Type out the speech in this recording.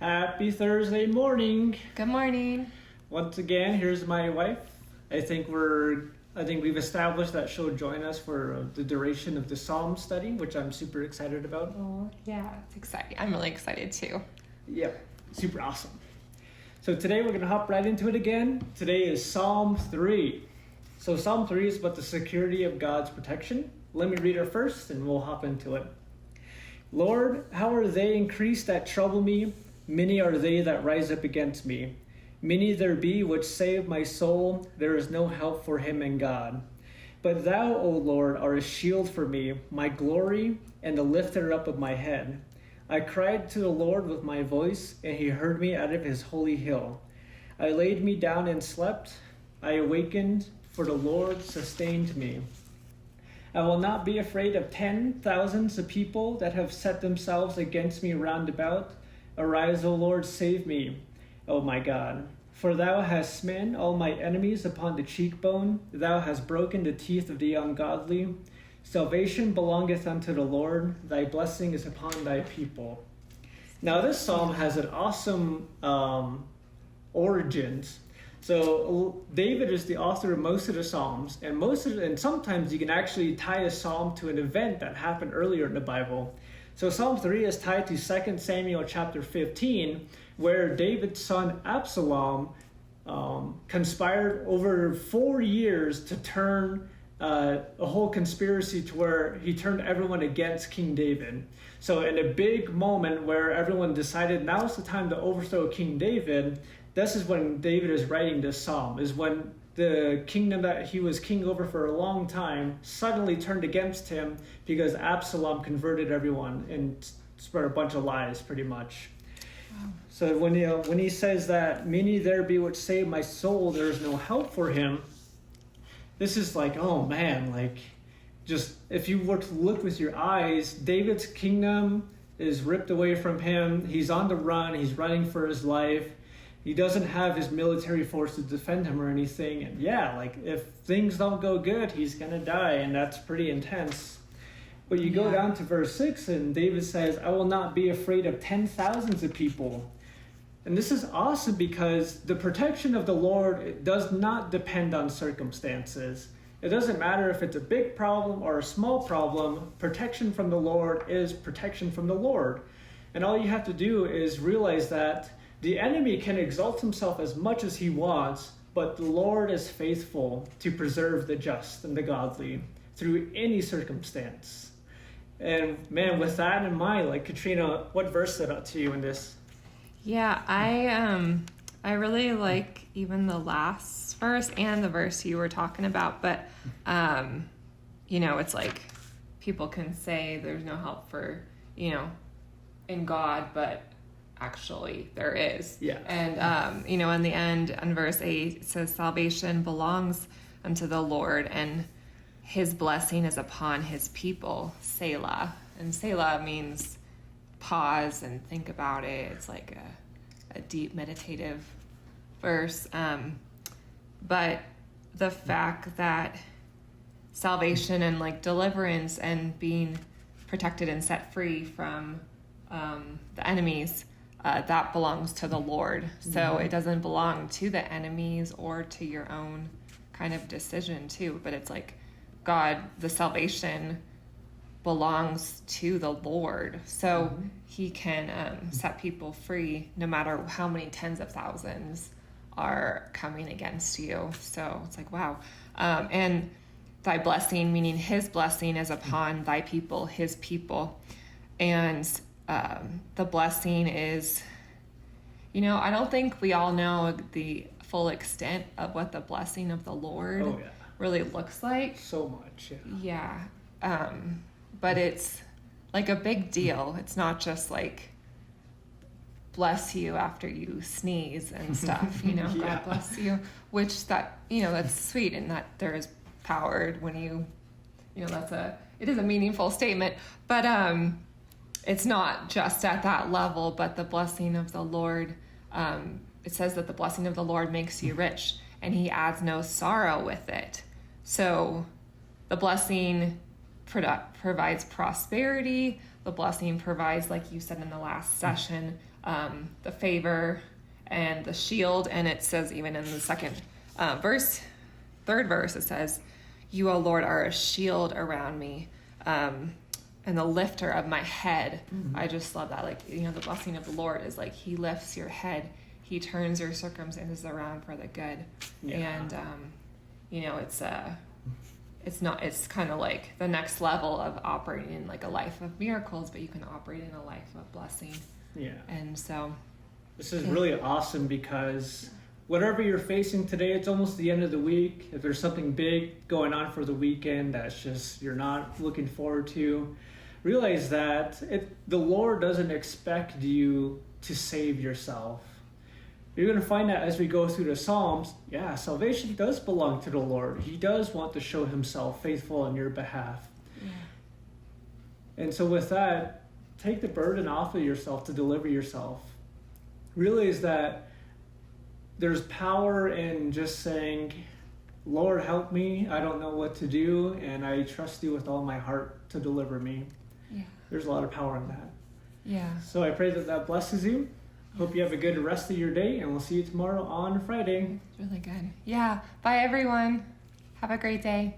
Happy Thursday morning. Good morning. Once again, here's my wife. I think we've established that she'll join us for the duration of the Psalm study, which I'm super excited about. Oh, yeah, it's exciting. I'm really excited too. Yep, super awesome. So today we're going to hop right into it again. Today is Psalm 3. So Psalm 3 is about the security of God's protection. Let me read it first and we'll hop into it. Lord, how are they increased that trouble me? Many are they that rise up against me. Many there be which say of my soul, there is no help for him in God. But thou, O Lord, art a shield for me, my glory, and the lifter up of my head. I cried to the Lord with my voice, and he heard me out of his holy hill. I laid me down and slept. I awakened, for the Lord sustained me. I will not be afraid of 10,000s of people that have set themselves against me round about. Arise, O Lord, save me, O my God. For thou hast smitten all my enemies upon the cheekbone. Thou hast broken the teeth of the ungodly. Salvation belongeth unto the Lord. Thy blessing is upon thy people. Now this psalm has an awesome origins. So David is the author of most of the psalms, and sometimes you can actually tie a psalm to an event that happened earlier in the Bible. So Psalm 3 is tied to 2 Samuel chapter 15, where David's son Absalom conspired over 4 years to turn a whole conspiracy to where he turned everyone against King David. So in a big moment where everyone decided now's the time to overthrow King David, this is when David is writing this psalm, is when the kingdom that he was king over for a long time suddenly turned against him because Absalom converted everyone and spread a bunch of lies, pretty much. Wow. So when he says that, many there be which say, my soul, there is no help for him, this is like, oh man, like, just if you were to look with your eyes, David's kingdom is ripped away from him. He's on the run. He's running for his life. He doesn't have his military force to defend him or anything. And yeah, like if things don't go good, he's going to die. And that's pretty intense. But you go down to verse 6 and David says, I will not be afraid of 10,000s of people. And this is awesome because the protection of the Lord does not depend on circumstances. It doesn't matter if it's a big problem or a small problem. Protection from the Lord is protection from the Lord. And all you have to do is realize that the enemy can exalt himself as much as he wants, but the Lord is faithful to preserve the just and the godly through any circumstance. And man, with that in mind, like Katrina, what verse stood out to you in this? Yeah, I really like even the last verse and the verse you were talking about, but it's like people can say there's no help for, in God, but actually there is. Yeah. And in the end, in verse 8, it says salvation belongs unto the Lord and his blessing is upon his people, Selah. And Selah means pause and think about it. It's like a deep meditative verse. But the fact that salvation and like deliverance and being protected and set free from the enemies, that belongs to the Lord. So it doesn't belong to the enemies or to your own kind of decision too. But it's like God, the salvation belongs to the Lord. So he can set people free no matter how many tens of thousands are coming against you. So it's like, wow. And thy blessing, meaning his blessing is upon thy people, his people. And the blessing is, I don't think we all know the full extent of what the blessing of the Lord really looks like. So much, yeah. Yeah. But it's like a big deal. It's not just like bless you after you sneeze and stuff, God bless you, which that's sweet and that there is power when it is a meaningful statement, but it's not just at that level, but the blessing of the Lord, it says that the blessing of the Lord makes you rich and he adds no sorrow with it. So the blessing provides prosperity. The blessing provides, like you said in the last session, the favor and the shield. And it says, even in the third verse, it says, "You, O Lord, are a shield around me, and the lifter of my head." Mm-hmm. I just love that. Like, the blessing of the Lord is like he lifts your head. He turns your circumstances around for the good. Yeah. And, it's kind of like the next level of operating in like a life of miracles, but you can operate in a life of blessing. Yeah. And so This is really awesome because whatever you're facing today, it's almost the end of the week. If there's something big going on for the weekend that's just you're not looking forward to, realize that the Lord doesn't expect you to save yourself. You're going to find that as we go through the Psalms, salvation does belong to the Lord. He does want to show himself faithful on your behalf. Yeah. And so with that, take the burden off of yourself to deliver yourself. Realize that there's power in just saying, "Lord, help me. I don't know what to do, and I trust you with all my heart to deliver me." Yeah. There's a lot of power in that. Yeah. So I pray that blesses you. Hope you have a good rest of your day, and we'll see you tomorrow on Friday. It's really good. Yeah. Bye, everyone. Have a great day.